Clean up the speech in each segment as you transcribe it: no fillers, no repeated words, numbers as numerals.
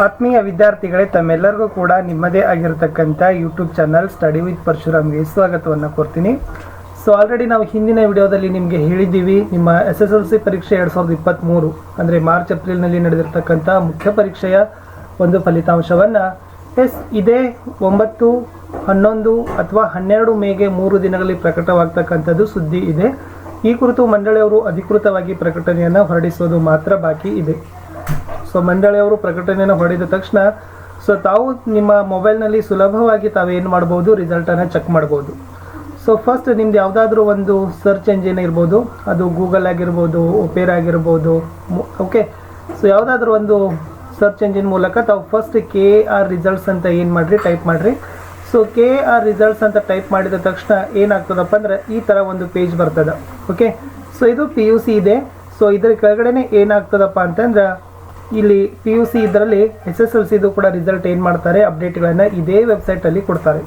ಆತ್ಮೀಯ ವಿದ್ಯಾರ್ಥಿಗಳೇ, ತಮ್ಮೆಲ್ಲರಿಗೂ ಕೂಡ ನಿಮ್ಮದೇ ಆಗಿರತಕ್ಕಂಥ ಯೂಟ್ಯೂಬ್ ಚಾನಲ್ ಸ್ಟಡಿ ವಿತ್ ಪರಶುರಾಮ್ಗೆ ಸ್ವಾಗತವನ್ನು ಕೋರ್ತೀನಿ. ಸೊ ಆಲ್ರೆಡಿ ನಾವು ಹಿಂದಿನ ವಿಡಿಯೋದಲ್ಲಿ ನಿಮಗೆ ಹೇಳಿದ್ದೀವಿ, ನಿಮ್ಮ SSLC ಪರೀಕ್ಷೆ 2023 ಅಂದರೆ ಮಾರ್ಚ್ ಏಪ್ರಿಲ್ನಲ್ಲಿ ನಡೆದಿರ್ತಕ್ಕಂಥ ಮುಖ್ಯ ಪರೀಕ್ಷೆಯ ಒಂದು ಫಲಿತಾಂಶವನ್ನು ಇದೇ 9, 11 ಅಥವಾ 12 ಮೇಗೆ 3 ದಿನಗಳಲ್ಲಿ ಪ್ರಕಟವಾಗ್ತಕ್ಕಂಥದ್ದು ಸುದ್ದಿ ಇದೆ. ಈ ಕುರಿತು ಮಂಡಳಿಯವರು ಅಧಿಕೃತವಾಗಿ ಪ್ರಕಟಣೆಯನ್ನು ಹೊರಡಿಸೋದು ಮಾತ್ರ ಬಾಕಿ ಇದೆ. ಸೊ ಮಂಡಳಿಯವರು ಪ್ರಕಟಣೆಯನ್ನು ಹೊರಡಿದ ತಕ್ಷಣ ತಾವು ನಿಮ್ಮ ಮೊಬೈಲ್ನಲ್ಲಿ ಸುಲಭವಾಗಿ ತಾವೇನು ಮಾಡ್ಬೋದು, ರಿಸಲ್ಟನ್ನು ಚೆಕ್ ಮಾಡ್ಬೋದು. ಸೊ ಫಸ್ಟ್ ನಿಮ್ದು ಯಾವುದಾದ್ರೂ ಒಂದು ಸರ್ಚ್ ಎಂಜಿನ್ ಇರ್ಬೋದು, ಅದು ಗೂಗಲ್ ಆಗಿರ್ಬೋದು, ಒಪೇರಾ ಆಗಿರ್ಬೋದು, ಓಕೆ. ಸೊ ಯಾವುದಾದ್ರೂ ಒಂದು ಸರ್ಚ್ ಎಂಜಿನ್ ಮೂಲಕ ತಾವು ಫಸ್ಟ್ KR ರಿಸಲ್ಟ್ಸ್ ಅಂತ ಏನು ಮಾಡಿರಿ, ಟೈಪ್ ಮಾಡಿರಿ. ಸೊ KR ರಿಸಲ್ಟ್ಸ್ ಅಂತ ಟೈಪ್ ಮಾಡಿದ ತಕ್ಷಣ ಏನಾಗ್ತದಪ್ಪ ಅಂದರೆ ಈ ಥರ ಒಂದು ಪೇಜ್ ಬರ್ತದೆ, ಓಕೆ. ಸೊ ಇದು PUC ಇದೆ. ಸೊ ಇದರ ಕೆಳಗಡೆ ಏನಾಗ್ತದಪ್ಪ ಅಂತಂದ್ರೆ ಇಲ್ಲಿ PUC ಇದರಲ್ಲಿ SSLCದು ಕೂಡ ರಿಸಲ್ಟ್ ಏನು ಮಾಡ್ತಾರೆ, ಅಪ್ಡೇಟ್ಗಳನ್ನು ಇದೇ ವೆಬ್ಸೈಟಲ್ಲಿ ಕೊಡ್ತಾರೆ.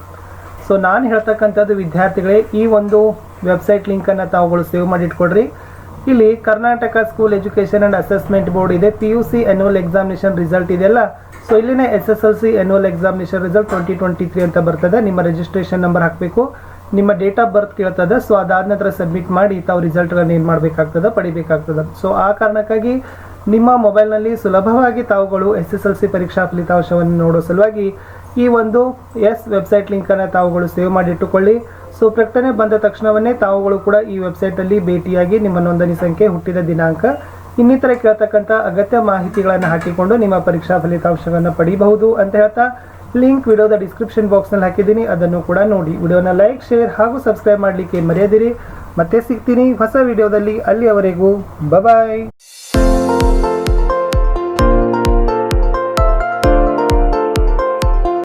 ಸೊ ನಾನು ಹೇಳ್ತಕ್ಕಂಥದ್ದು ವಿದ್ಯಾರ್ಥಿಗಳೇ, ಈ ಒಂದು ವೆಬ್ಸೈಟ್ ಲಿಂಕನ್ನು ತಾವುಗಳು ಸೇವ್ ಮಾಡಿ ಇಟ್ಕೊಡ್ರಿ. ಇಲ್ಲಿ Karnataka school education and assessment board ಇದೆ, PUC ಆ್ಯನ್ಯುವಲ್ ಎಕ್ಸಾಮಿನೇಷನ್ ರಿಸಲ್ಟ್ ಇದೆಯಲ್ಲ. ಸೊ ಇಲ್ಲಿನೇ SSLC ಆ್ಯನ್ಯುವಲ್ ಎಕ್ಸಾಮಿನೇಷನ್ ರಿಸಲ್ಟ್ 2023 ಅಂತ ಬರ್ತದೆ. ನಿಮ್ಮ ರಿಜಿಸ್ಟ್ರೇಷನ್ ನಂಬರ್ ಹಾಕಬೇಕು, ನಿಮ್ಮ ಡೇಟ್ ಆಫ್ ಬರ್ತ್ ಕೇಳ್ತದೆ. ಸೊ ಅದಾದ ನಂತರ ಸಬ್ಮಿಟ್ ಮಾಡಿ ತಾವು ರಿಸಲ್ಟ್ಗಳನ್ನು ಏನು ಮಾಡಬೇಕಾಗ್ತದೆ, ಪಡಿಬೇಕಾಗ್ತದೆ. ಸೊ ಆ ಕಾರಣಕ್ಕಾಗಿ ನಿಮ್ಮ ಮೊಬೈಲ್ನಲ್ಲಿ ಸುಲಭವಾಗಿ ತಾವುಗಳು SSLC ಪರೀಕ್ಷಾ ಫಲಿತಾಂಶವನ್ನು ನೋಡೋ ಸಲುವಾಗಿ ಈ ಒಂದು ವೆಬ್ಸೈಟ್ ಲಿಂಕನ್ನು ತಾವುಗಳು ಸೇವ್ ಮಾಡಿಟ್ಟುಕೊಳ್ಳಿ. ಸೊ ಪ್ರಕಟಣೆ ಬಂದ ತಕ್ಷಣವನ್ನೇ ತಾವುಗಳು ಕೂಡ ಈ ವೆಬ್ಸೈಟಲ್ಲಿ ಭೇಟಿಯಾಗಿ ನಿಮ್ಮ ನೋಂದಣಿ ಸಂಖ್ಯೆ, ಹುಟ್ಟಿದ ದಿನಾಂಕ, ಇನ್ನಿತರ ಕೇಳ್ತಕ್ಕಂಥ ಅಗತ್ಯ ಮಾಹಿತಿಗಳನ್ನು ಹಾಕಿಕೊಂಡು ನಿಮ್ಮ ಪರೀಕ್ಷಾ ಫಲಿತಾಂಶವನ್ನು ಪಡಿಬಹುದು ಅಂತ ಹೇಳ್ತಾ ಲಿಂಕ್ ವಿಡಿಯೋದ ಡಿಸ್ಕ್ರಿಪ್ಷನ್ ಬಾಕ್ಸ್ನಲ್ಲಿ ಹಾಕಿದ್ದೀನಿ, ಅದನ್ನು ಕೂಡ ನೋಡಿ. ವಿಡಿಯೋನ ಲೈಕ್, ಶೇರ್ ಹಾಗೂ ಸಬ್ಸ್ಕ್ರೈಬ್ ಮಾಡಲಿಕ್ಕೆ ಮರೆಯದಿರಿ. ಮತ್ತೆ ಸಿಗ್ತೀನಿ ಹೊಸ ವಿಡಿಯೋದಲ್ಲಿ. ಅಲ್ಲಿಯವರೆಗೂ ಬಾಯ್.